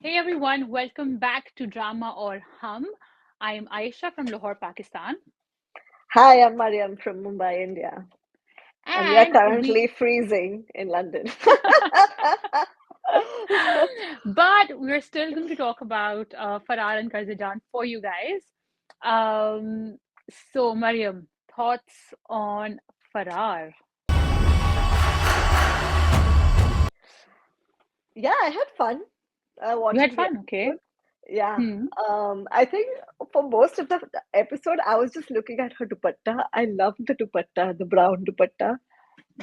Hey everyone, welcome back to Drama or Hum. I am Aisha from Lahore, Pakistan, Hi, I'm Mariam from Mumbai, India, and we are and currently we, freezing in London. but we're still going to talk about Faraar and Qarz-e-Jaan for you guys. Um, so, Mariam, thoughts on Faraar? Yeah, I had fun You had watching the fun, okay? episode. Yeah, Hmm. I think for most of the episode, I was just looking at her dupatta. I loved the dupatta, the brown dupatta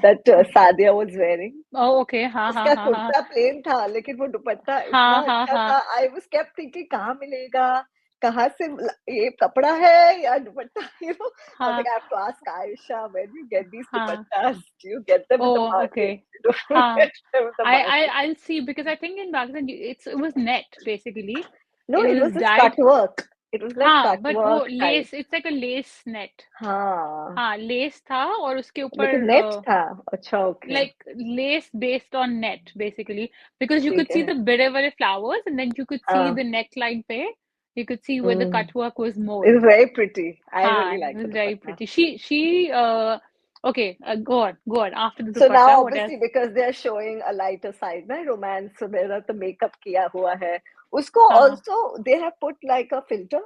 that Sadia was wearing. Oh, okay. Ha ha उसका ha ha kurta plane था लेकिन वो दुपट्टा इतना ha ha अच्छा ha. था I was kept thinking कहाँ मिलेगा कहाँ से ये कपड़ा है या दुपट्टा I was Ha like I have to ask Aisha where do you get these ha. dupattas do you get them in the Oh, market okay. you don't Ha. get them in the market I'll see because I think in Pakistan it was net basically. no It it was was just dyed. cut work it was like हाँ cut but वो work type less it's like a lace net. हाँ हाँ less था और उसके लेकिन ऊपर net था अच्छा okay like lace based on net basically because you ठीक could see है the bere flowers and then you could see हाँ the neckline पे you could see where the mm. cut work was It more. was very pretty I really हाँ it liked the was very dupatta. pretty. She okay, go on after the So now dupatta what else? obviously because they are showing a lighter side na romance so मेरा तो makeup किया हुआ है उसको हाँ also they have put like a filter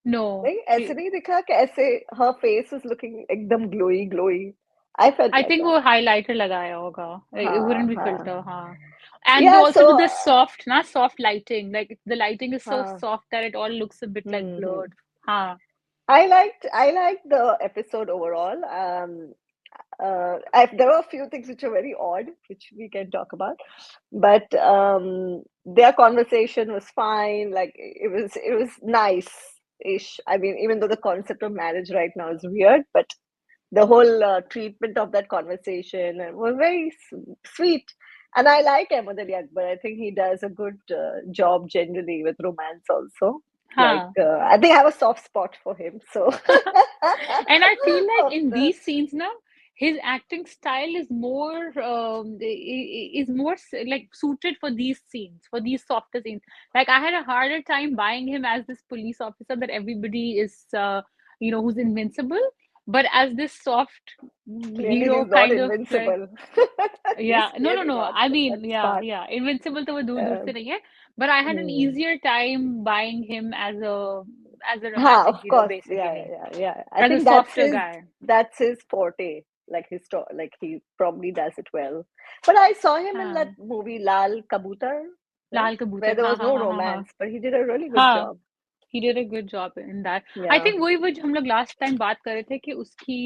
no नहीं ऐसे she नहीं दिखा कि ऐसे her face is looking एकदम glowy I felt I like think that वो highlighter लगाया होगा. It हाँ wouldn't be हाँ filter, हाँ. And they yeah also do so this soft, na soft lighting. Like the lighting is so हाँ soft that it all looks a bit like hmm. blurred. हाँ, I liked the episode overall there were a few things which are very odd, which we can talk about, but their conversation was fine. Like it was nice-ish. I mean, even though the concept of marriage right now is weird, but the whole treatment of that conversation was very sweet. And I like Ahmed Ali Akbar. I think he does a good job generally with romance also. Like हाँ. I think I have a soft spot for him. So And I feel like of in the these scenes now, his acting style is more is more like suited for these scenes, for these softer scenes. Like I had a harder time buying him as this police officer that everybody is who's invincible, but as this soft clearly hero he's not kind of like invincible. He's yeah, no, no, clearly no. not I mean, that yeah, smart. yeah. Invincible तो वो दूर दूर Uh, से नहीं है. But I had an hmm. easier time buying him as a Ha, romantic of hero, course, yeah, basically, yeah, yeah. I as a think softer guy. that's his forte. Like like he probably does it well. But I saw him in that हाँ, movie Lal Kabutar, right? Lal Where कबूतर there हाँ was हाँ no हाँ हाँ हाँ romance, but he did a really good हाँ job. he did a good job in that. I Yeah. think वही वो जो हम लोग last time बात कर रहे थे कि उसकी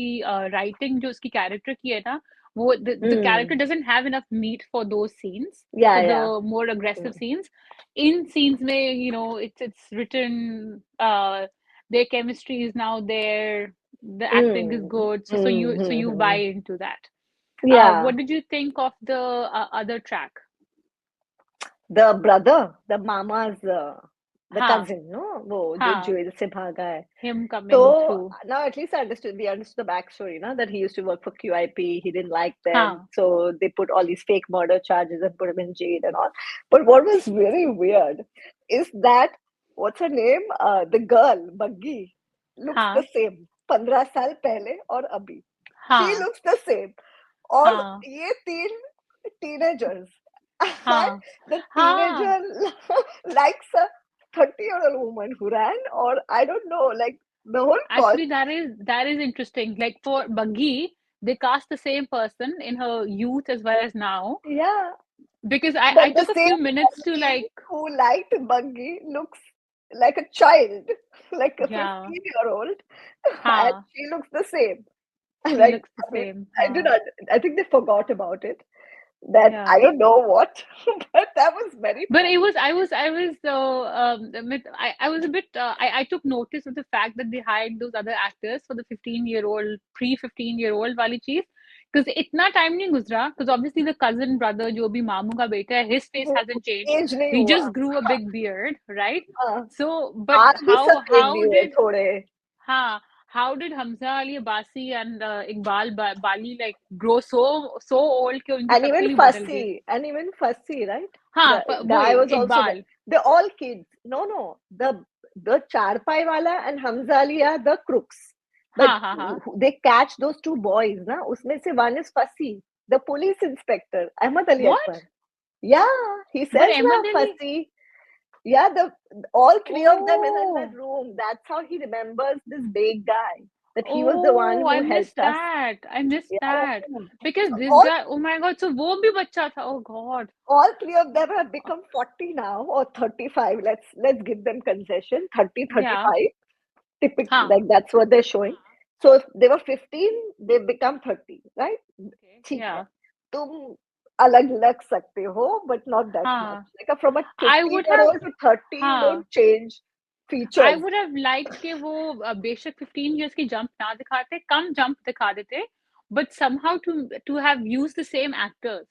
writing जो उसकी character की है ना वो the character Mm. doesn't have enough meat for those scenes, Yeah, for the yeah. more aggressive Mm. scenes. In scenes में it's written their chemistry is now there, the acting is Mm. good, so you buy Mm. into that. Yeah. What did you think of the other track? The brother, the mama's, the हाँ cousin, no? वो जो हाँ jail से भागा है. him coming So through. now at least we understood the backstory, no? That he used to work for QIP, he didn't like them, हाँ so they put all these fake murder charges and put him in jail and all. But what was very weird is that what's her name? The girl, Buggy, looks the हाँ same. 15 साल पहले और अभी. She हाँ looks the same. और हाँ ये तीन teenagers. And हाँ the हाँ teenager likes a 30-year-old woman who ran, or I don't know, like the whole call. actually that is interesting, like for Buggy they cast the same person in her youth as well as now Yeah, because I but the took a same few minutes to Buggy like who liked Buggy looks like a child, like a yeah 15-year-old, and हाँ she looks the same. she Like, looks the I mean, same I do हाँ not, I think they forgot about it. That I yeah. don't know what, but that was very But it funny. was, I was, I was a bit, I took notice of the fact that they hired those other actors for the 15-year-old, pre-15-year-old wali cheese. Because इतना time नहीं गुजरा, because obviously the cousin brother, जो भी मामू का बेटा है, his face वो hasn't changed. एज नहीं He हुआ. just grew a big beard, right? हाँ, So, but हाथ भी how सफेद how नहीं हुए did थोड़े. हाँ how did Hamza Ali Abbasi and Iqbal Bali like grow so old कि उनकी शक्ल ही बदल गई? And even fussy, right? हाँ, The वो guy was also there. Iqbal. They're all kids. No. The Charpai wala and Hamza Ali are the crooks. But हाँ हाँ हाँ. they catch those two boys, na? Usme se one is fussy, the police inspector, Ahmad Ali What? Akbar. Yeah, he But says Ahmed na Ali. fussy. Yeah, the all three of them is in that Oh, room. That's how he remembers this big guy. That he was the one oh, I who missed helped us. that. I missed Yeah, that. yeah. Because So this guy, oh my God, so वो भी बच्चा था. Oh God. all three of them have become 40 now or 35. Let's give them concession. 30, Yeah. 35. Typically, हाँ. like that's what they're showing. So if they were 15, they become 30, right? Okay. ठीक है. Yeah. तुम अलग लग सकते हो, but not that much. हाँ. Like from a I would have. 15-year-old to 30, you हाँ. don't change I features. would have liked कि वो बेशक 15 years की jump ना दिखाते, कम jump दिखा देते, but somehow to have used the same actors.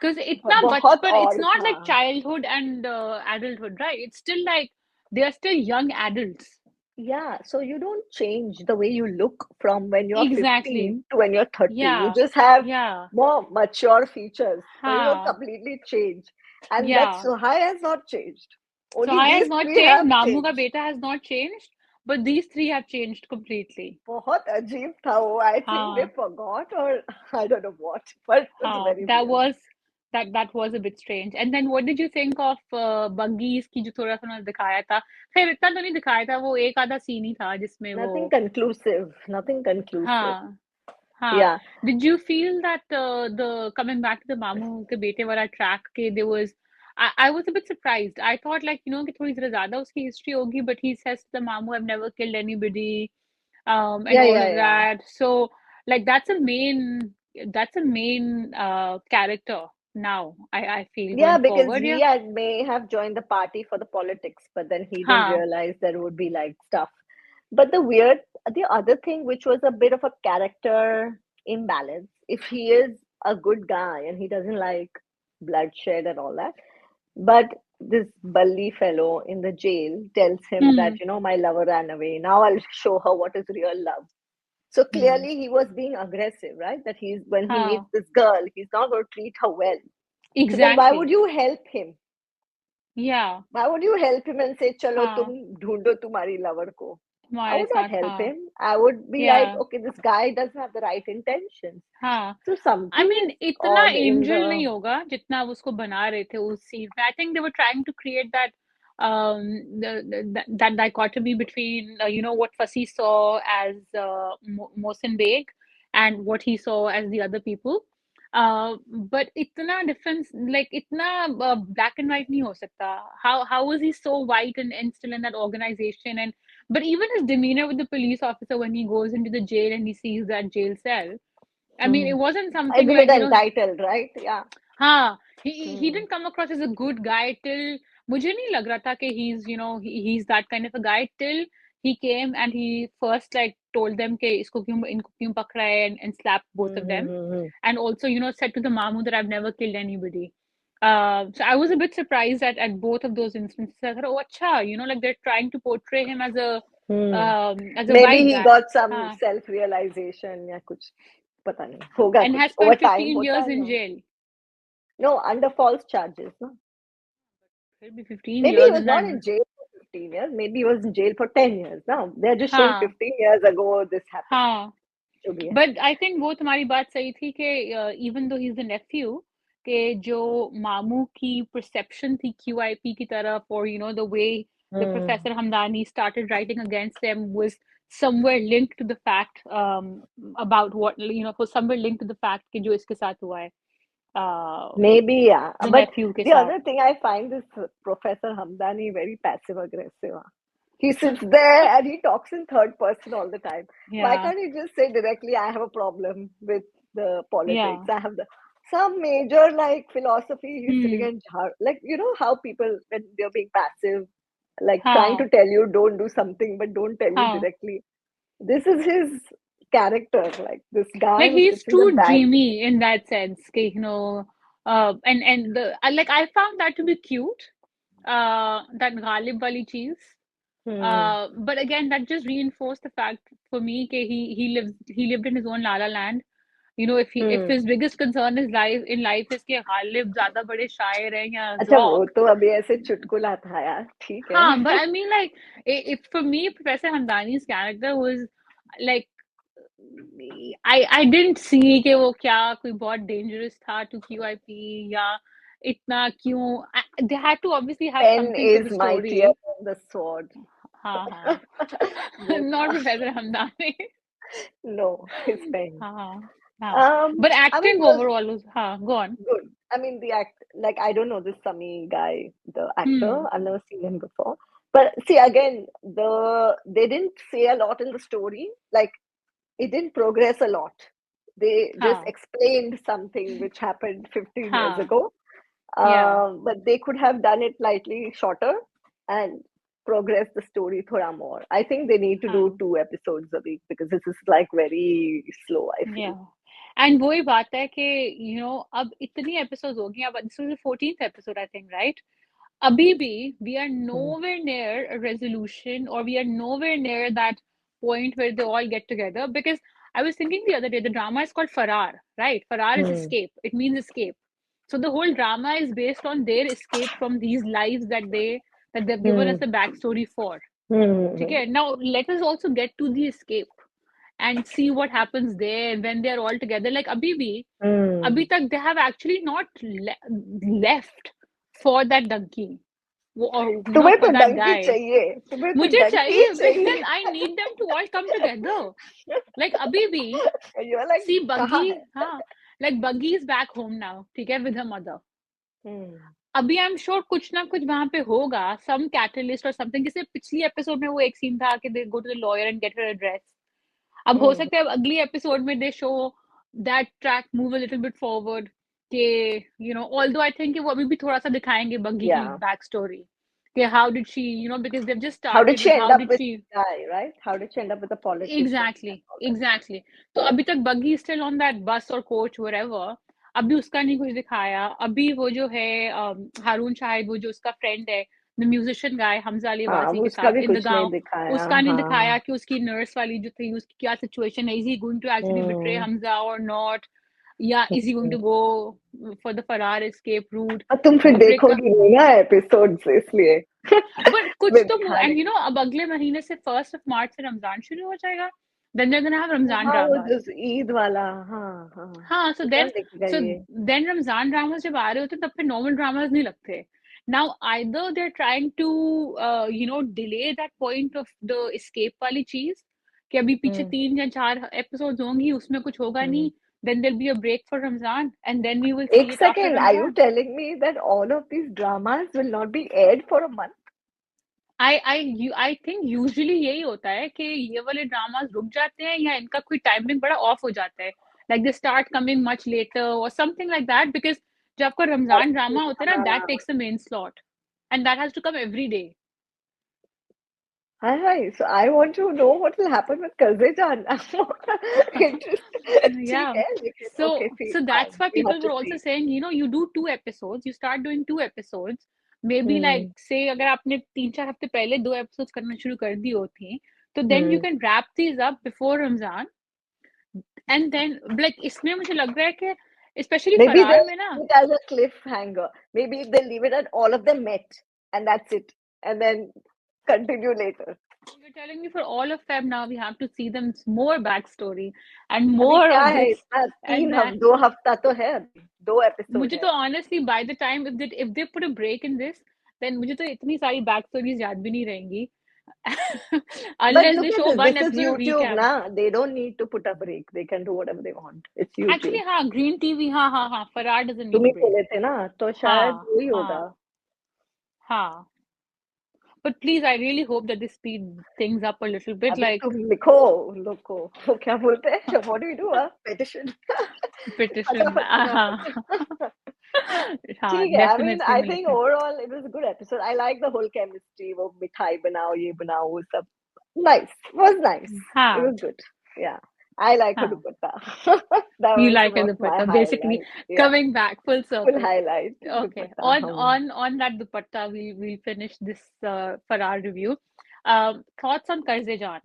Because इतना बहुत बचपन, it's odd not था. like childhood and adulthood, right? It's still like they are still young adults. Yeah, so you don't change the way you look from when you're Exactly. 15 to when you're 30. You Yeah. just have Yeah. more mature features, but you don't हाँ. completely change. And that Yeah. Suhai has not changed. Only Sahai has these not three changed. have Mamu ka changed. beta has not changed. But these three have changed completely. बहुत अजीब था वो. I think they हाँ. forgot or I don't know what, but it was हाँ, very that weird. was that was a bit strange. And then what did you think of buggies की जो थोड़ा सा उन्होंने दिखाया था? खैर इतना तो नहीं दिखाया था, वो एक आधा सीन ही था जिसमें वो. Nothing conclusive. Nothing conclusive. हाँ. हाँ. Yeah. Did you feel that the coming back to the मामू के बेटे वाला track के there was I was a bit surprised. I thought like कि थोड़ी ज़्यादा उसकी history होगी, but he says to the मामू, I've never killed anybody, and Yeah, all yeah, of yeah. that. So like that's a main character now. I feel Yeah, going because forward. he Yeah. had may have joined the party for the politics, but then he didn't Huh. realize there would be like stuff. But the other thing, which was a bit of a character imbalance, if he is a good guy and he doesn't like bloodshed and all that, but this Balli fellow in the jail tells him Hmm. that, my lover ran away. Now I'll show her what is real love. So Hmm. clearly he was being aggressive, right? That when he Huh. meets this girl, he's not going to treat her well. So then why would Exactly. you help him? Yeah. Why would you help him and say, चलो Huh. तुम ढूंढो तुम्हारी lover को? I तुम्हारे would not साथ. help हाँ. him. I would be like, Yeah. okay, this guy doesn't have the right intentions. हाँ. So I something mean, is इतना odd in angel the. नहीं होगा जितना वो उसको बना रहे थे उस scene में. I think they were trying to create that that dichotomy between what Fasi saw as Mohsin Beg and what he saw as the other people. But इतना difference, like इतना black and white नहीं हो सकता. How was he so white and still in that organization? And but even his demeanor with the police officer when he goes into the jail and he sees that jail cell. I mean, it wasn't I something believe like, the entitled, right? Yeah. हाँ, he Hmm. didn't come across as a good guy till मुझे नहीं लग रहा था कि he's that kind of a guy till he came and he first like told them कि इनको क्यों पकड़ा है and slapped both of them Hmm. and also said to the Mamu that I've never killed anybody. So I was a bit surprised at both of those instances. I thought, oh, अच्छा, like they're trying to portray him Hmm. as a Maybe white he guy. got some हाँ, self-realization या कुछ पता नहीं होगा and has कुछ over spent time 15 होता years है in ना. jail. No, under false charges. No? फिर भी 15 Maybe he years was in not that. in jail for 15 years. Maybe he was in jail for 10 years. Now they're just showing हाँ, 15 years ago this happened. हाँ. जो भी है. But I think वो तुम्हारी बात सही थी कि even though he's the nephew, कि जो मामू की perception थी QIP की तरफ, or the way the Hmm. Professor Hamdani started writing against them was somewhere linked to the fact about what for somewhere linked to the fact कि जो इसके साथ हुआ है Maybe, yeah. the But nephew के the साथ. other thing I find this Professor Hamdani very passive aggressive. He sits there and he talks in third person all the time. Why Yeah, can't he just say directly, I have a problem with the politics? yeah. I have some major like philosophy he's sitting Hmm. and like how people when they're being passive, like trying हाँ, to tell you don't do something but don't tell you हाँ. directly. This is his character, like this guy Like who he's sits in the too back. dreamy in that sense कि, and like I found that to be cute, that Ghalib wali cheese. Hmm. But again, that just reinforced the fact for me that he lived in his own la la land. You know, if Hmm. his biggest concern is life in life is कि गालिब ज्यादा बड़े शायर हैं या अच्छा वो joke. तो अभी ऐसे चुटकुला था यार, ठीक हाँ, but है. I mean like if for me Professor Hamdani's character was like I didn't see कि वो क्या कोई बहुत dangerous था to QIP या इतना क्यों they had to obviously have Pen something for is the mightier story. than the sword. हाँ हाँ. वो Not था. Professor Hamdani. No, his pen. हाँ हाँ. But I mean, acting the overall was हाँ, go on. good. I mean, the act, like, I don't know this Sami guy, the actor. Hmm. I've never seen him before. But see, again, they didn't say a lot in the story. Like, it didn't progress a lot. They just हाँ explained something which happened 15 years हाँ. ago. Yeah. But they could have done it slightly shorter and progress the story thoda more. I think they need to do हाँ. 2 episodes a week because this is like very slow, I feel. Yeah. And वही बात है कि अब इतनी episodes हो गई. अब this was the 14th episode I think, right? Abhi bhi, we are Hmm. nowhere near a resolution, or we are nowhere near that point where they all get together. Because I was thinking the other day, the drama is called Faraar, right? Faraar is Hmm. escape. It means escape. So the whole drama is based on their escape from these lives that they've given us Hmm. the backstory for. Hmm. Okay, now let us also get to the escape and see what happens there when they're all together. Like Abhi bhi, Hmm. abhi tak they have actually not left for that donkey. Or तुम्हें for तो that Dunki guy. चाहिए, तुम्हें तो मुझे डंकी चाहिए because चाहिए. I need them to all come together. Like अभी भी You're like, see कहाँ Buggy, है? हाँ, like Buggy is back home now, ठीक है, with her mother. Hmm. अभी आई एम श्योर कुछ ना कुछ वहां पे होगा, some catalyst or something. जैसे पिछली एपिसोड में वो एक सीन था कि they go to the lawyer and get her address. अब हो Hmm. सकता है अब अगली एपिसोड में they show that track move a little bit forward कि ऑल्दो आई थिंक वो अभी भी थोड़ा सा दिखाएंगे बग्गी की Yeah. बैक स्टोरी कि how did she because they've just How did started she with end how up did with she. the guy, right? How did she end up with a politician exactly and all that? Exactly. तो अभी तक बग्गी still on that बस और coach wherever. अभी उसका नहीं कुछ दिखाया. अभी वो जो है हारून शाहिद, वो जो उसका फ्रेंड है, द म्यूजिशियन गाय हमजा अली हाँ, अब्बासी वो के उसका साथ भी इन द कुछ नहीं गांव, दिखाया. उसका नहीं हाँ. दिखाया कि उसकी नर्स वाली जो थी उसकी क्या सिचुएशन है. Is he going to actually betray hmm. हमजा और नॉट, या is he going hmm. To go for the फरार एस्केप रूट. और तुम फिर बिट्रे का. देखोगी नहीं ना एपिसोड्स इसलिए. बट कुछ वे तो दिखा एंड रहे. अब अगले महीने से 1 March से रमजान शुरू हो जाएगा. Then they're gonna have Ramzan हाँ, वो ड्रामा. जो ईद वाला. हाँ, हाँ. हाँ, so तो कौन then देखेगा so ये? then रमजान ड्रामास जब आ रहे होते तब फिर नॉर्मल ड्रामास नहीं लगते. Now either they're trying to delay that point of the escape वाली चीज कि अभी पीछे हम्म. 3 या 4 episodes होंगी, उसमें कुछ होगा हम्म. नहीं. Then there'll be a break for Ramadan and then we will एक see it after second, are you Ramadan. telling me that all of these dramas will not be aired for a month? I think usually यही होता है कि ये वाले dramas रुक जाते हैं या इनका कोई टाइमिंग बड़ा ऑफ हो जाता है. Like they start coming much later or something like that, because जब आपका रमजान ड्रामा होता है ना, that हाँ. takes the main slot and that has to come every day. Hi, so I want to know what will happen with Qarz-e-Jaan. I'm interested. ठीक Yeah. है, लेकिन okay, So fine. that's why We have people to were also see. saying, you do 2 episodes, you start doing 2 episodes, maybe like Hmm. say अगर आपने 3-4 हफ्ते पहले 2 episodes करना शुरू कर दी होती, तो then you Hmm. can wrap these up before Ramzan. And then like इसमें मुझे लग रहा है कि स्पेशली Maybe फरार they'll में ना. leave it as a cliffhanger. Maybe they'll leave it at all of them met, and that's it. And then continue later. You're telling me for all of them now we have to see them more backstory and अभी more क्या of है, this इतना and that. 2 हफ्ता तो है अभी. 2 episode मुझे है. तो honestly by the time if they put a break in this, then मुझे तो इतनी सारी बैक स्टोरीज याद भी नहीं रहेंगी. But Unless look they at show this. one This is episode of YouTube, recap. na. They don't need to put a break. They can do whatever they want. It's Actually YouTube. हाँ, green TV, हाँ हाँ हाँ, फरार doesn't need तुम a he break. बोले थे ना, तो शायद हाँ वही होगा. हाँ हाँ. But please, I really hope that they speed things up a little bit. अभी Like तुम लिखो, लोगो, वो क्या बोलते हैं? What do we do? Petition. petition. फटाफट फटाफट. हाँ, ठीक है. I mean, definitely I think मिलते हैं. overall it was a good episode. I like the whole chemistry. वो मिठाई बनाओ, ये बनाओ, वो सब. Nice. Was nice. It हाँ was good. Yeah. I like her हाँ. dupatta. That You was like was my dupatta. Basically, highlight. Yeah. coming back full Full circle. highlight. Okay. Dupatta. On that dupatta, we'll finish this Farrar review. Thoughts on Qarz-e-Jaan?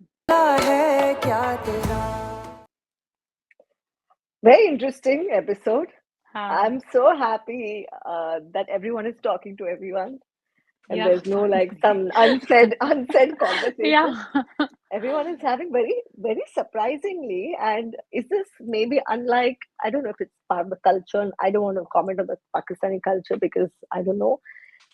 Very interesting episode. हाँ, I'm so happy that everyone is talking to everyone, and yeah, there's no like some unsaid conversation. yeah, Everyone is having very surprisingly, and is this maybe unlike, I don't know if it's part of the culture, and I don't want to comment on the Pakistani culture because I don't know,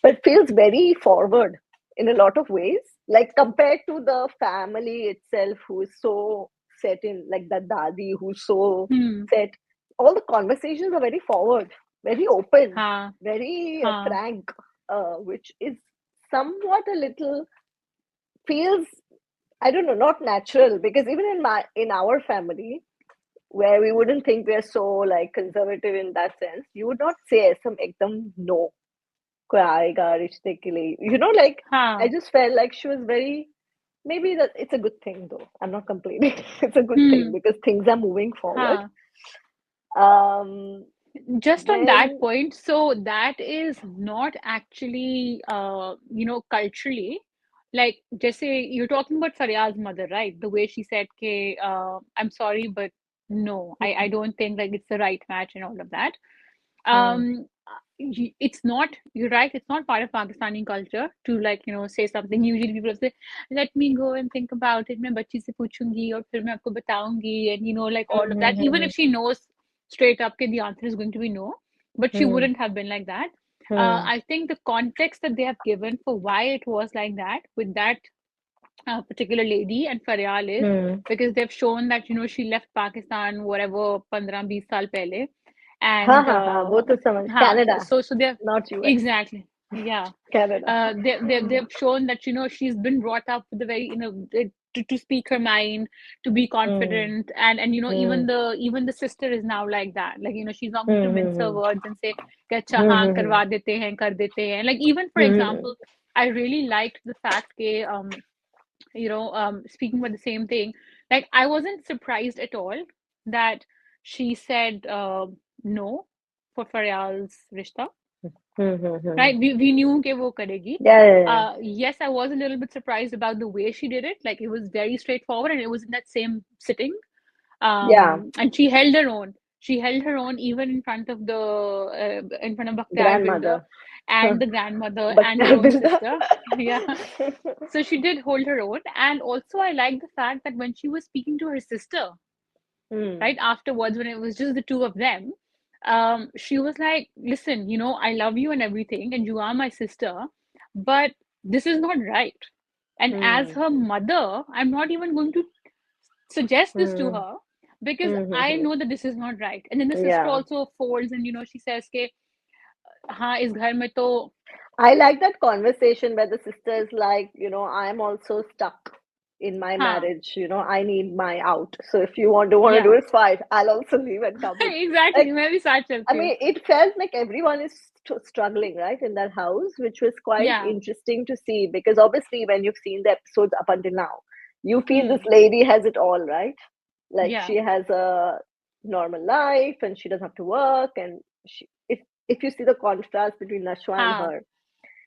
but feels very forward in a lot of ways, like compared to the family itself, who is so set in, like the Dadi, who's so hmm, set. All the conversations are very forward, very open, हाँ, very हाँ, frank, which is somewhat a little feels, I don't know, not natural, because even in our family, where we wouldn't think we're so like conservative in that sense, you would not say some ekdam no, कोई आएगा रिश्ते के लिए. Like I हाँ, just felt like she was very, maybe that it's a good thing though. I'm not complaining. It's a good thing hmm, because things are moving forward. हाँ. Um, Just on that then point, so that is not actually, culturally, like, just say you're talking about Faryal's mother, right? The way she said, "Okay, I'm sorry, but no, I don't think like it's the right match and all of that." mm, It's not, you're right, it's not part of Pakistani culture to, like, say something. Usually people say, let me go and think about it, मैं बच्ची से पूछूंगी और फिर मैं आपको बताऊंगी, and like all of that, even if she knows straight up the answer is going to be no, but she mm, wouldn't have been like that. mm, I think the context that they have given for why it was like that with that particular lady and Faryal is mm. because they've shown that she left Pakistan whatever 15-20 साल पहले, हाँ and हाँ हाँ, वो तो समझ, हाँ, Canada, so they've not US, exactly, yeah, Canada. they've shown that she's been brought up with a very, to speak her mind, to be Mm, confident, and mm, even the sister is now like that, like she's not going to mm, mince her mm, words and say कि अच्छा mm, हाँ mm, करवा देते हैं कर देते हैं, like even for mm, example, I really liked the fact that speaking about the same thing, like I wasn't surprised at all that she said no for Faryal's rishta, mm, mm, right? mm. We knew कि वो करेगी. Yeah, yeah, yeah. Yes, I was a little bit surprised about the way she did it. Like it was very straightforward, and it was in that same sitting. Yeah, And she held her own. She held her own even in front of the in front of Bakhtiar Builder grandmother. and the grandmother and her Bakhtiar own Bilda. sister. Yeah. So she did hold her own. And also I like the fact that when she was speaking to her sister, Hmm. right afterwards, when it was just the two of them, she was like, listen, I love you and everything, and you are my sister, but this is not right. And as Hmm. her mother, I'm not even going to suggest this to Hmm. her because Hmm. I Hmm. know that this is not right. And then the sister Yeah. also folds, and she says ke हाँ इस घर में तो I like that conversation where the sister is like, I'm also stuck in my हाँ marriage. I need my out. So if you want to do yeah it, fine. I'll also leave and come with. exactly, Like, मैं भी साथ I चलती हूँ. mean, it felt like everyone is struggling, right, in that house, which was quite Yeah. interesting to see because obviously, when you've seen the episodes up until now, you feel this Hmm. lady has it all, right? Like Yeah. she has a normal life and she doesn't have to work. And if you see the contrast between Nashwa and हाँ. her,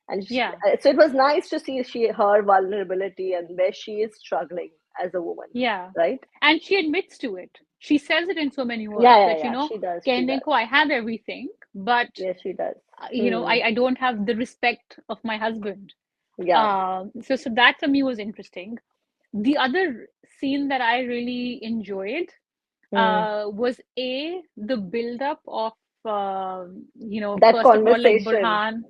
and Yeah. so it was nice to see her vulnerability and where she is struggling as a woman, Yeah. right? And she admits to it. She says it in so many Yeah, words yeah, that, yeah. She does. She कहने does. को I have everything, but, Yes, she does. Hmm. I don't have the respect of my husband. Yeah. So that to me was interesting. The other scene that I really enjoyed Hmm. was the build up of, That first of all, like conversation. Burhan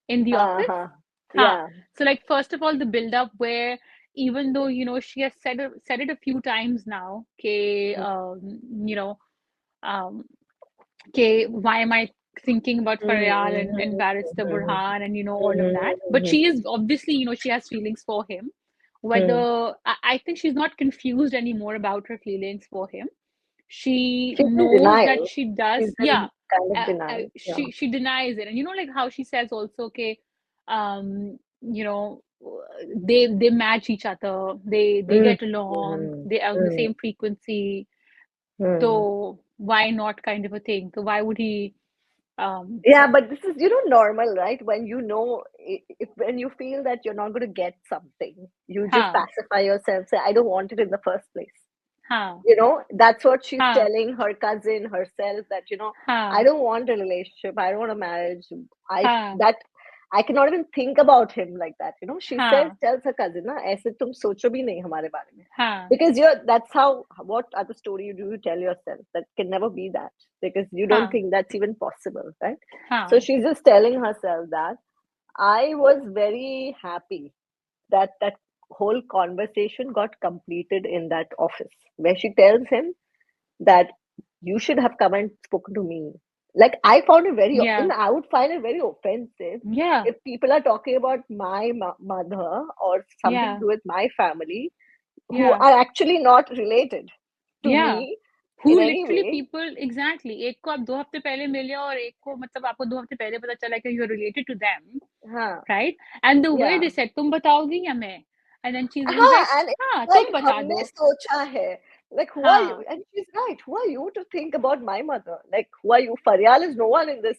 in the office. Uh-huh. Huh. Yeah. So like first of all, the build up where even though she has said it a few times now, okay, um, okay, why am I thinking about Faryal and Barrister Burhan and all of that? But she is obviously, she has feelings for him. Whether I think she's not confused anymore about her feelings for him. She She's in knows that denial. she does, She's yeah. in kind of denial. Yeah. She denies it, and like how she says also, okay, um, you know, they match each other, they Mm, get along, mm, they are on the mm, same frequency, mm, so why not kind of a thing. So why would he? Yeah, So but this is, normal, right? When you know, if when you feel that you're not going to get something, you just हाँ pacify yourself, say, I don't want it in the first place. हाँ That's what she's हाँ telling her cousin herself, that, I हाँ don't want a relationship. I don't want a marriage. हाँ That I cannot even think about him like that. She हाँ tells her cousin, na, ऐसे तुम सोचो भी नहीं हमारे बारे में. हाँ Because that's what other story you tell yourself, that can never be that, because you don't हाँ think that's even possible, right? So हाँ she's just telling herself that. I was very happy that that whole conversation got completed in that office, where she tells him that you should have come and spoken to me. Like, I found it very, yeah even I would find it very offensive yeah if people are talking about my mother or something to yeah do with my family, who yeah are actually not related to yeah me who in any literally way. people exactly एक को आप 2 हफ्ते पहले मिले और एक को मतलब आपको 2 हफ्ते पहले पता चला कि you're related to them, Huh. right? And the way Yeah. they said तुम बताओगी या मैं, and then she's was हाँ, like and it's हाँ like तुम बता हमने दो सोचा है. Like, who are you? हाँ And she's right. Who are you to think about my mother? Like, who are you? Faryal is no one in this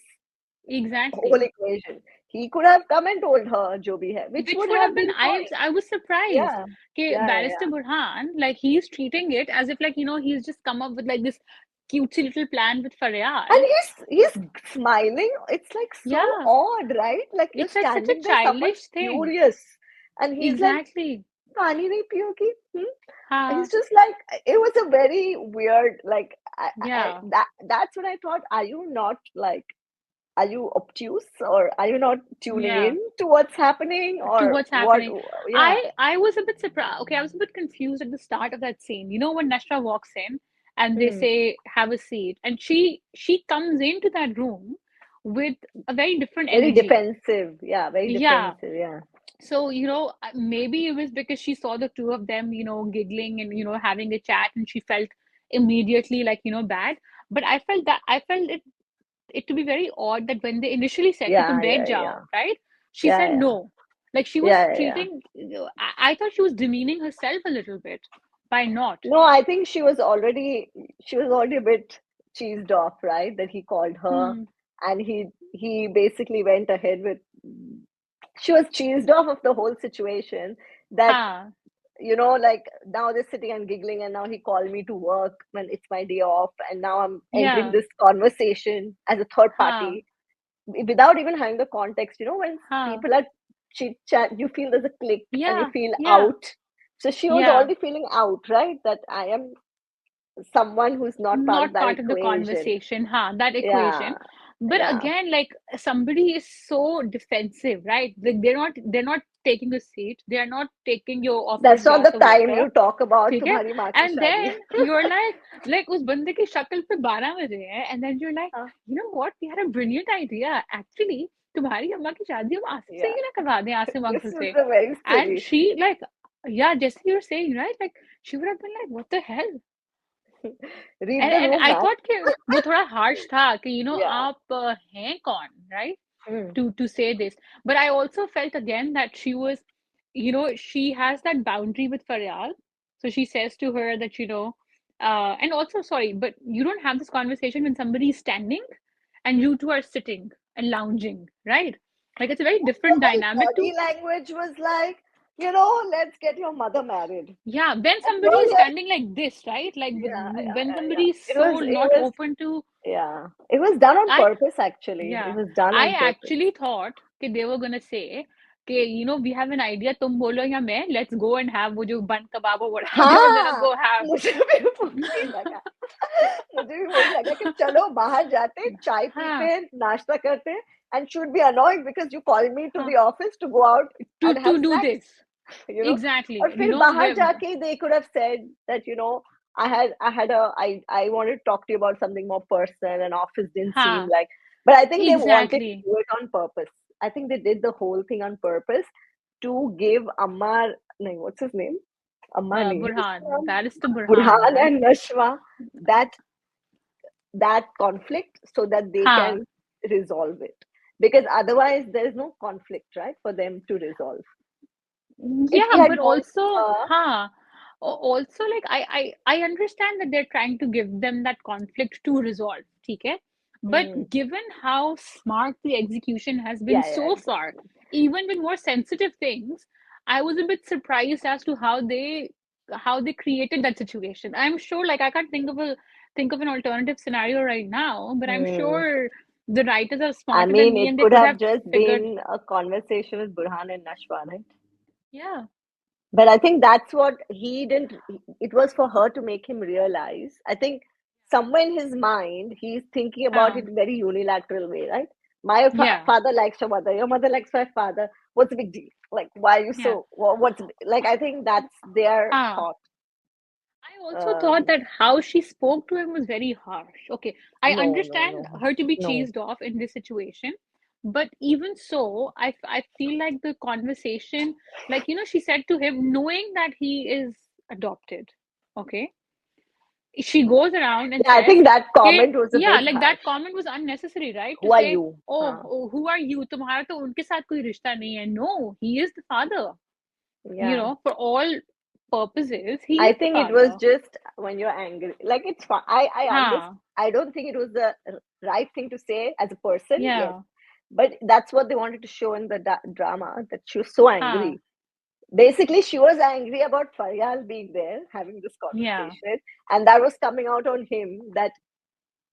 whole exactly, equation. He could have come and told her जो भी है, which which would would have have been been fine. I was surprised Yeah, कि yeah, barrister yeah. Burhan, like he's treating it as if like he's just come up with like this cutesy little plan with And Faraar. he's smiling. It's like so Yeah, odd, right? Like, you're it's like such a standing there, someone's childish thing. furious, and he's like, Exactly. "पानी नहीं पियोगी?" हाँ He's just like, it was a very weird, like, yeah that's what I thought. Are you not like, are you obtuse, or are you not tuning yeah in to what's happening, to or what's what? happening. Yeah. I was a bit surprised. Okay, I was a bit confused at the start of that scene. You know when Nashwa walks in and they Hmm. say have a seat, and she comes into that room with a very different Very energy. defensive. Yeah, very Yeah. defensive. Yeah. So, maybe it was because she saw the two of them, giggling and, having a chat, and she felt immediately like, bad. But I felt it to be very odd that when they initially said कि तुम Yeah, बैठ yeah, जाओ, yeah. right? She Yeah, said yeah. no. Like she was Yeah, yeah, yeah. treating, I thought she was demeaning herself a little bit by not. No, I think she was already a bit cheesed off, right? That he called her, Hmm. and he basically went ahead with. She was cheesed off of the whole situation, that, Ha. like, now they're sitting and giggling, and now he called me to work when it's my day off, and now I'm entering Yeah. this conversation as a third Ha. party without even having the context. When Ha. people are chit chat, you feel there's a click and you Yeah. feel Yeah. out. So she was Yeah. already feeling out, right? That I am someone who's not part of Not that part of the equation. conversation, that Yeah, equation. But yeah. again, like somebody is so defensive, right? Like they're not taking a seat, they are not taking your offered That's not glass the of time water. you talk about ठीक है? तुम्हारी माँ की And शादी. then you're like उस बंदे की शक्ल पे 12 बजे हैं, and then you're like, हाँ, you know what, we had a brilliant idea actually. तुम्हारी अम्मा की शादी हम आसिफ से yeah. ही ना करवा दें, आसिफ This अंकल was से. a very And silly she like, yeah, just you're saying, right? Like she would have been like, what the hell? scene. Read the And room, I man. thought कि वो थोड़ा harsh था कि Yeah. आप हैं कौन, right? Hmm. To say this. But I also felt again that she was, she has that boundary with Faryal. So she says to her that, and also, sorry, but you don't have this conversation when somebody is standing and you two are sitting and lounging, right? Like it's a very The different whole dynamic body to, language was like, let's get your mother married. yeah, when And somebody is you're like, standing like this, right? Like yeah, yeah, when yeah, yeah. somebody is It so was, it not was, open to, yeah. It was done on I purpose, actually. It Yeah, was done I on purpose. actually thought कि they were gonna say कि we have an idea, तुम बोलो या मैं, let's go and have वो जो bun kebab or whatever they were gonna हाँ, go have. मुझे भी वही लगा. मुझे भी वही लगा कि चलो बाहर जाते, चाय पीते हाँ हैं, नाश्ता करते हैं, and should be annoying because you called me to हाँ the office to go out and have to do snacks. this you know exactly. और फिर बाहर जाके they could have said that, I wanted to talk to you about something more personal, and office didn't seem हाँ like, but I think they wanted to exactly. do it on purpose. I think they did the whole thing on purpose to give Ammar, no, what's his name? Ammar nahi hai Burhan, uska naam. barrister Burhan, Burhan right? and Nashwa, that that conflict, so that they हाँ can resolve it, because otherwise there is no conflict, right, for them to resolve. If he yeah, had but gone also with her. हाँ also like I understand that they're trying to give them that conflict to resolve, ठीक है? But Hmm. given how smart the execution has been Yeah, yeah, so far, even with more sensitive things, I was a bit surprised as to how they created that situation. I'm sure, like, I can't think of an alternative scenario right now, but I'm hmm. sure the writers are I smarter than mean, me it and they could could have have just figured. been a conversation with Burhan and Nashwa, right? Yeah, But I think that's what he didn't, it was for her to make him realize. I think somewhere in his mind, he's thinking about huh, it in a very unilateral way, right? My yeah, father likes your mother likes my father. What's the big deal? Like, why are you yeah, so, like, I think that's their huh. thought. I also thought Um, that how she spoke to him was very harsh. Okay, I no, no, understand no, her to be no. chased off in this situation, but even so, I feel like the conversation, like, she said to him, knowing that he is adopted, okay, she goes around and Yeah, I says, think that hey, comment was a yeah, bit like that harsh. comment was unnecessary, right? To Who are say, you? oh, Huh. oh, who are you? तुम्हारा तो उनके साथ कोई रिश्ता नहीं है. No, he is the father. Yeah. For all purposes, he I is the think it was father. just when you're angry. Like it's fine. I understand. Huh. I don't think it was the right thing to say as a person. Yes, Yeah. but that's what they wanted to show in the drama, that she was so Huh. angry. Basically, she was angry about Faryal being there, having this Yeah. conversation, and that was coming out on him. That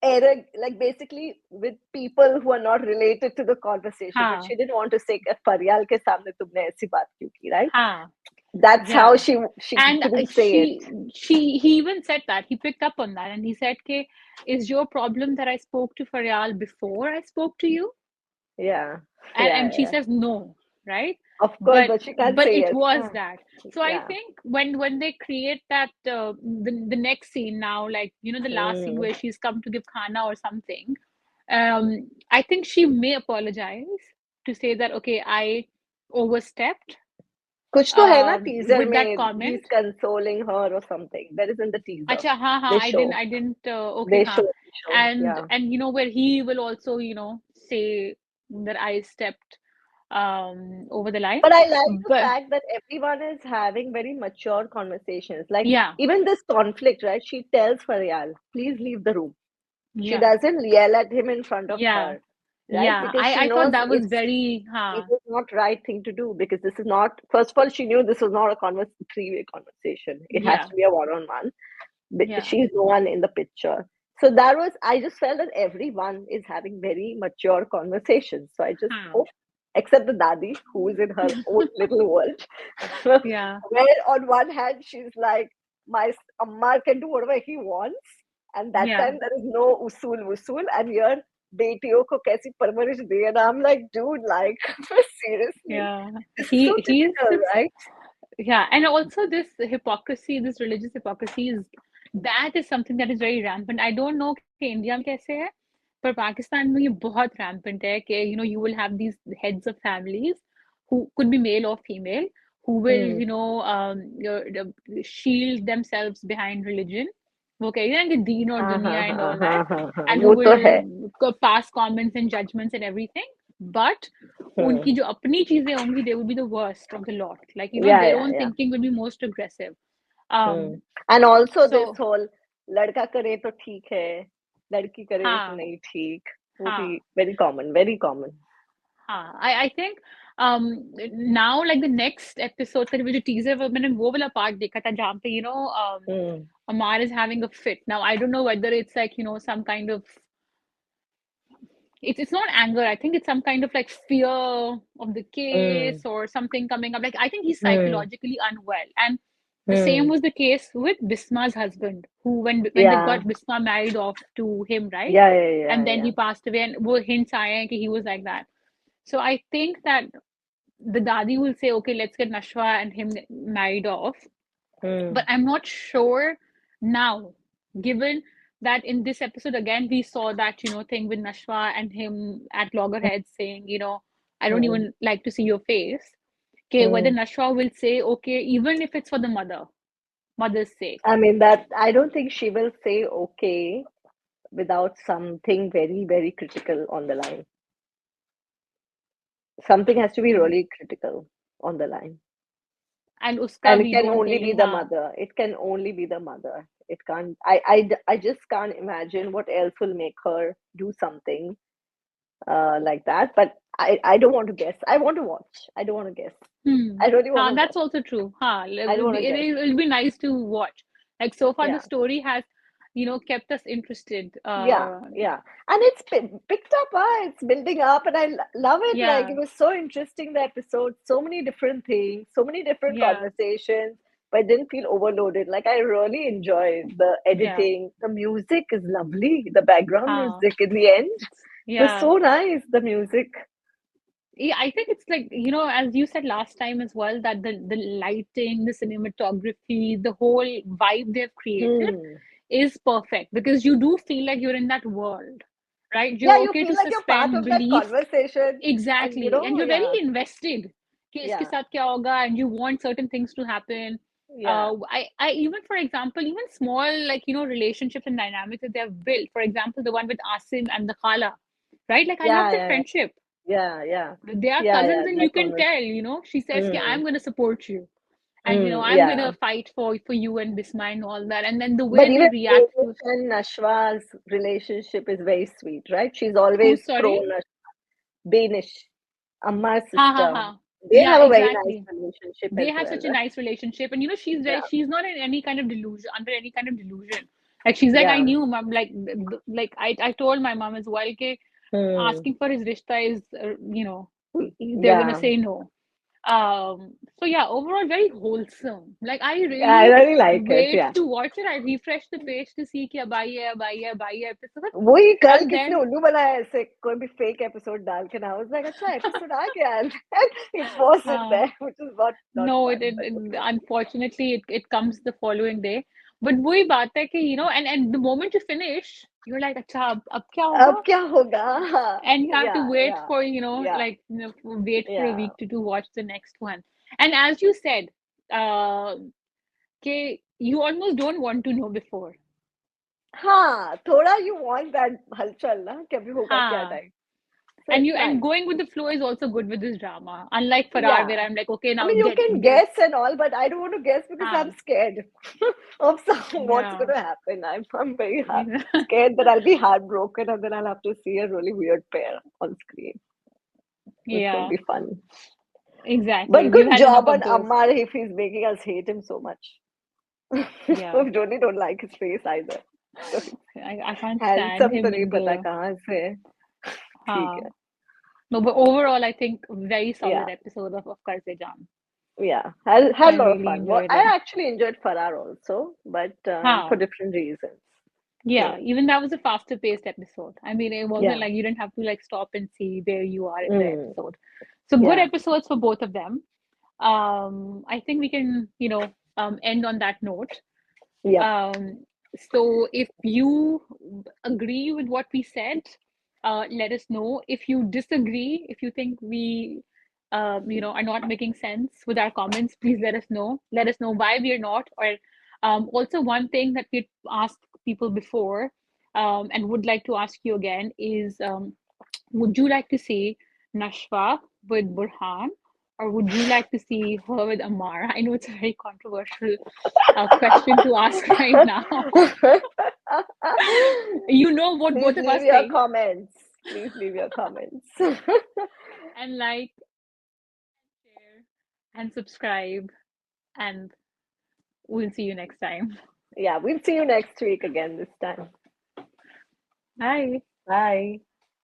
error, like basically with people who are not related to the conversation, but Huh. she didn't want to say Faryal ke samne tumne aisi baat kyun ki, right? Huh. That's how Yeah. she And couldn't say it. he even said that. He picked up on that and he said, "K, is your problem that I spoke to Faryal before I spoke to you?" Yeah, And she yeah, yeah. says no, right? Of course, but but she can't but say it yes. was Huh. that. So I Yeah. think when they create that the next scene now, like, the last scene Hmm. where she's come to give khana or something, I think she may apologize to say that, okay, I overstepped कुछ तो है ना teaser with that में, he's comment. consoling her or something. That is in the teaser. Acha, ha ha, They I show. didn't, okay, They ha. show. They show. And Yeah. where he will also, say that I stepped over the line. But I like the But fact that everyone is having very mature conversations. Like yeah, even this conflict, right? She tells Faryal, please leave the room. She yeah, doesn't yell at him in front of yeah, her, right? yeah. Because she I thought knows that was very, it huh, is not right thing to do, because this is not, first of all, she knew this was not a three-way conversation. It has yeah, to be a one-on-one. yeah, She's no one in the picture. So that was, I just felt that everyone is having very mature conversations. So I just huh, hope, except the Dadi, who is in her own little world, yeah, where on one hand she's like, my Ammar can do whatever he wants, and that yeah, time there is no usul wusul, and here बेटियों को कैसी परवरिश दी, and I'm like, dude, like seriously, yeah. this is so He's typical, just, right? yeah. And also this hypocrisy, this religious hypocrisy is, that is something that is very rampant. I don't know कि India में कैसे है, पर पाकिस्तान में ये बहुत rampant है कि, you will have these heads of families who could be male or female, who will, Hmm. shield themselves behind religion. वो कहेंगे ना कि दीन और हाँ दुनिया हाँ and हाँ all हाँ that, हाँ हाँ, and who वो तो है. will pass comments and judgments and everything. But Hmm. उनकी जो अपनी चीजें होंगी, they will be the worst of the lot. Like, Yeah, their yeah, own yeah. thinking will be most aggressive. Hmm. Um, And also this so whole लड़का करे तो ठीक है, लड़की करे तो हाँ, नहीं ठीक, वो भी हाँ, very common, very common. हाँ. I think now, like, the next episode का जो teaser मैंने वो वाला part देखा था जहाँ पे, Hmm. Amar is having a fit. Now I don't know whether it's like, some kind of, it's not anger. I think it's some kind of like fear of the Hmm. case or something coming up. Like, I think he's Hmm. psychologically unwell. And the same Hmm. was the case with Bisma's husband, who when they Yeah. got Bisma married off to him, right? Yeah, yeah, yeah, And then yeah. he passed away, and wo hints aaye hain कि he was like that. So I think that the Dadi will say, okay, let's get Nashwa and him married off. But Hmm. I'm not sure now, given that in this episode again we saw that, thing with Nashwa and him at loggerheads saying, I don't Hmm. even like to see your face. Okay, whether Hmm. Nashwa will say, okay, even if it's for the mother's sake. I mean, that I don't think she will say okay without something very, very critical on the line. Something has to be Mm. really critical on the line. and uska And it bhi can don't only tell be you, the हाँ. mother. It can only be the mother. It can't. I just can't imagine what else will make her do something like that. But I don't want to guess. I want to watch. I don't want to guess. Hmm. I really want to That's watch. also true. I don't want to guess. It'll be nice to watch. Like so far, the Yeah. story has, kept us interested. Yeah, yeah. And it's picked up, it's building up, and I love it. Like, Yeah, it was so interesting, the episode, so many different things, so many different yeah, conversations, but I didn't feel overloaded. Like, I really enjoyed the yeah. editing. The music is lovely. The background Huh. music in the end was Yeah. so nice. The music. Yeah, I think it's like, as you said last time as well, that the lighting, the cinematography, the whole vibe they've created Hmm. is perfect because you do feel like you're in that world, right? Yeah, You're you okay feel to like you're part suspend of that belief. conversation, and Exactly. And you're very yeah, invested कि इसके yeah, साथ क्या होगा, and you want certain things to happen. yeah, I even, for example, even small, like, relationships and dynamics that they have built. For example, the one with Asim and the Khala, right? Like, I love yeah, that yeah, friendship. yeah, yeah, They are yeah, yeah. cousins, and you That can conversation. tell, she says, "Ki, I'm Mm, going to support you. And, I'm going yeah. to fight for you and Bisma and all that." And then the But way they even react Danish to, and Nashwa's relationship is very sweet, right? She's who, always sorry? pro Danish, Ammar's Ha ha sister. ha. They Yeah, have a very nice exactly. relationship They as have well. such a nice relationship, and Yeah, she's not in any kind of delusion, under any kind of delusion. Like, she's like, I yeah. knew, mom. Like I told my mom as well, कि Hmm. asking for his rishta is, they're gonna Yeah. say no. So yeah, overall very wholesome. Like, I Yeah, I really really like it. wait Yeah. to watch it. I refresh the page to see कि अब आई है, अब आई है, अब आई है episode. वही कल And किसने then, उल्लू बनाया ऐसे कोई भी फेक एपिसोड डाल के ना I was like अच्छा एपिसोड आ गया and it wasn't हाँ. there, which is not No, fun, but okay. unfortunately it comes the following day. But वही बात है कि, and the moment you finish, you're like, अच्छा अब क्या अब होगा? क्या होगा? And you have to Yeah, wait yeah, for, yeah, like, wait for a yeah. week to watch the next one. And as you said, uh, कि you almost don't want to know before. हाँ, थोड़ा you want that हलचल ना कि अभी होगा क्या हाँ. Time. So it's And nice. going with the flow is also good with this drama. Unlike Faraar, Yeah. where I'm like, okay, I now mean, you get can this. guess and all, but I don't want to guess because I'm हाँ. scared of what's going Yeah. to happen. I'm very scared that I'll be heartbroken and then I'll have to see a really weird pair on screen, which won't Yeah. be fun. Exactly. But We've good had enough job on of those. Ammar if he's making us hate him so much. Yeah. We don't like his face either. So I can't stand handsome तो him नहीं in पता the कहाँ से है. ठीक हाँ. है. No, but overall, I think very Yeah. solid episode of Qarz-e-Jaan. Yeah, had I a lot of really fun. Well, enjoyed it. I actually enjoyed Faraar also, but for Huh. different reasons. Yeah, Hmm. even that was a faster paced episode. I mean, it wasn't Yeah. like you didn't have to like stop and see where you are in the Mm. episode. So good Yeah. episodes for both of them. I think we can, end on that note. Yep. So if you agree with what we said, let us know. If you disagree, if you think we, are not making sense with our comments, please let us know. Let us know why we are not. Or also one thing that we asked people before, and would like to ask you again is, would you like to see Nashwa with Burhan, or would you like to see her with Amaar? I know it's a very controversial question to ask right now. You know what Please both of leave us your think. comments. Please leave your comments. And like, share, and subscribe. And we'll see you next time. Yeah, we'll see you next week again this time. Bye. Bye.